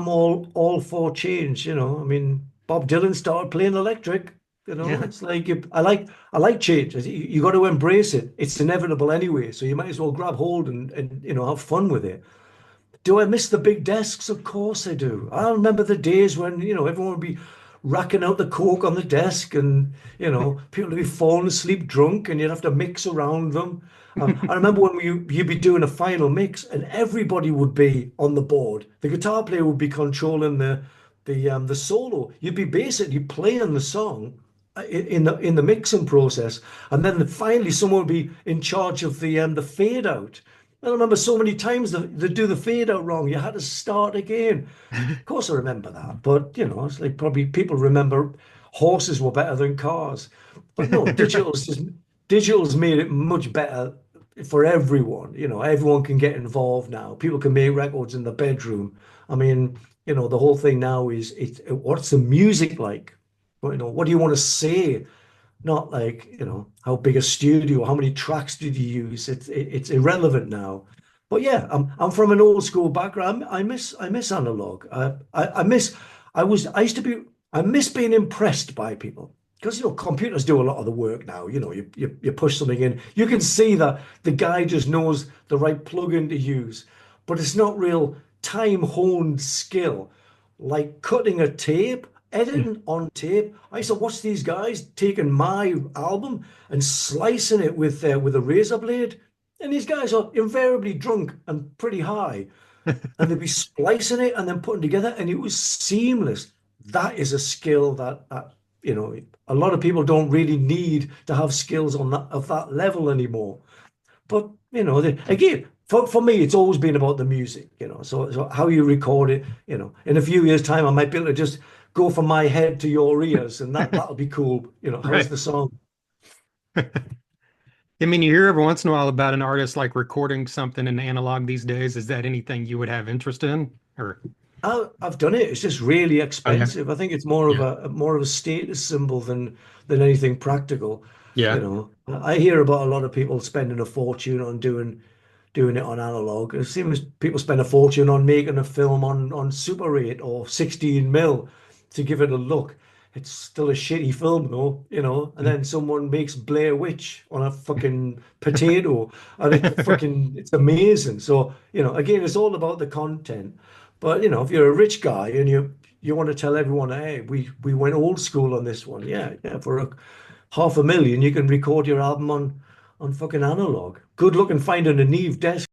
I'm all for change, you know. I mean, Bob Dylan started playing electric, you know. Yeah. It's like I like change. You got to embrace it. It's inevitable anyway, so you might as well grab hold and have fun with it. Do I miss the big desks? Of course I do. I remember the days when, everyone would be racking out the coke on the desk and, people would be falling asleep drunk and you'd have to mix around them. I remember when you'd be doing a final mix and everybody would be on the board. The guitar player would be controlling the solo. You'd be basically playing the song in the mixing process, and then finally someone would be in charge of the fade out. I remember so many times they do the fade out wrong. You had to start again. Of course, I remember that, but it's like probably people remember horses were better than cars. But no, Right. digital's made it much better for everyone. Everyone can get involved now. People can make records in the bedroom. I mean, the whole thing now is what's the music like? What do you want to say? Not like, how big a studio, how many tracks did you use? It's irrelevant now. But yeah, I'm from an old school background. I miss analog. I used to be I miss being impressed by people. Because computers do a lot of the work now. You push something in, you can see that the guy just knows the right plugin to use, but it's not real time honed skill like cutting a tape, editing on tape. I used to watch these guys taking my album and slicing it with a razor blade, and these guys are invariably drunk and pretty high, and they'd be splicing it and then putting together, and it was seamless. That is a skill that a lot of people don't really need to have skills on that of that level anymore. But again, for me, it's always been about the music. So how you record it. In a few years' time, I might be able to just go from my head to your ears, and that'll be cool. How's Right. the song? I mean, you hear every once in a while about an artist like recording something in analog these days. Is that anything you would have interest in? Or I've done it. It's just really oh yeah, expensive. I think it's more of yeah, a status symbol than anything practical. yeah. I hear about a lot of people spending a fortune on doing it on analog. It seems people spend a fortune on making a film on Super 8 or 16 mil to give it a look. It's still a shitty film though. And then someone makes Blair Witch on a fucking potato, and it's amazing. So, again, it's all about the content. But, if you're a rich guy and you want to tell everyone, hey, we went old school on this one. Yeah, yeah, for 500,000, you can record your album on fucking analog. Good luck in finding a Neve desk